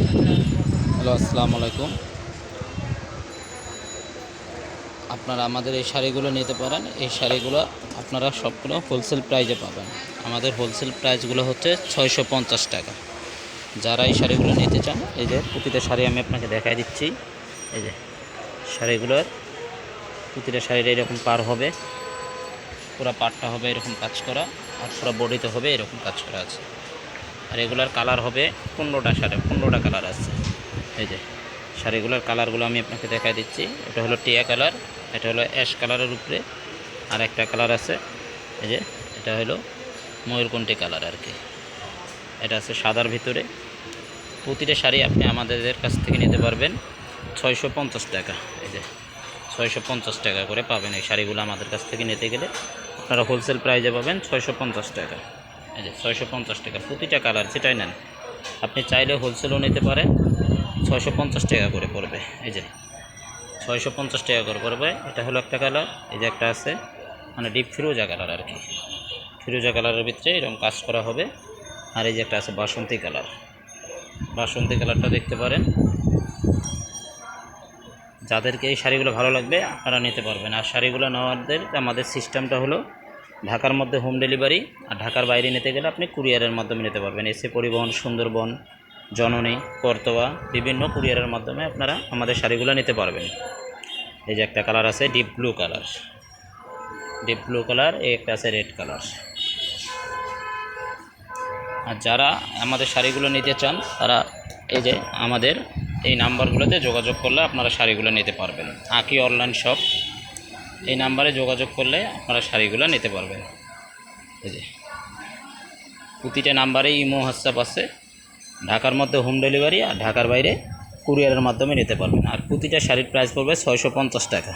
Hello, আসসালামু আলাইকুম। আপনারা আমাদের এই শাড়িগুলো নিতে পারেন। এই শাড়িগুলো আপনারা সবগুলো হোলসেল প্রাইজে পাবেন। আমাদের হোলসেল প্রাইসগুলো হচ্ছে 650 টাকা। যারা এই শাড়িগুলো নিতে চান, এই যে প্রতিটা শাড়ি আমি আপনাকে দেখাই দিচ্ছি। এই যে শাড়িগুলোর প্রতিটা শাড়ির এরকম পার হবে, পুরো পাটটা হবে এরকম কাজ করা, আর পুরো বডিতে হবে এরকম কাজ করা আছে। আর এগুলার কালার হবে 15টা শাড়ি, 15টা কালার আছে। এই যে শাড়িগুলোর কালারগুলো আমি আপনাকে দেখাই দিচ্ছি। এটা হলো টিয়া কালার, এটা হলো অ্যাশ কালারের উপরে, আর একটা কালার আছে এই যে এটা হলো ময়ূরকণ্ঠী কালার আর কি। এটা আছে সাদার ভিতরে। প্রতিটা শাড়ি আপনি আমাদের কাছ থেকে নিতে পারবেন 650 টাকা। এই যে 650 টাকা করে পাবেন এই শাড়িগুলো আমাদের কাছ থেকে নিতে গেলে। আপনারা হোলসেল প্রাইজে পাবেন 650 টাকা। এই যে 650 টাকা প্রতিটা কালার যেটাই নেন। আপনি চাইলে হোলসেলও নিতে পারেন। 650 টাকা করে পড়বে। এই যে 650 টাকা করে পড়বে। এটা হলো একটা কালার, এই যে একটা আছে মানে ডিপ ফিরোজা কালার আর কি। ফিরোজা কালারের ভিতরে এরকম কাজ করা হবে। আর এই যে একটা আছে বাসন্তী কালার, বাসন্তী কালারটা দেখতে পারেন। যাদেরকে এই শাড়িগুলো ভালো লাগবে আপনারা নিতে পারবেন। আর শাড়িগুলো নেওয়াদের আমাদের সিস্টেমটা হলো ঢাকার মধ্যে হোম ডেলিভারি, আর ঢাকার বাইরে নিতে গেলে আপনি কুরিয়ারের মাধ্যমে নিতে পারবেন। এসে পরিবহন, সুন্দরবন, জননী, করতোয়া, বিভিন্ন কুরিয়ারের মাধ্যমে আপনারা আমাদের শাড়িগুলো নিতে পারবেন। এই যে একটা কালার আছে deep blue colour, deep blue colour, এই একটা আছে রেড কালার। আর যারা আমাদের শাড়িগুলো নিতে চান তারা এই যে আমাদের এই নাম্বারগুলোতে যোগাযোগ করলে আপনারা শাড়িগুলো নিতে পারবেন। আঁকি অনলাইন শপ, এই নাম্বারে যোগাযোগ করলে আপনারা শাড়িগুলো নিতে পারবেন। এই যে প্রতিটা নাম্বারে ইমো, হোয়াটসঅ্যাপ আছে। ঢাকার মধ্যে হোম ডেলিভারি, আর ঢাকার বাইরে কুরিয়ারের মাধ্যমে নিতে পারবেন। আর প্রতিটা শাড়ির প্রাইস পড়বে 650 টাকা।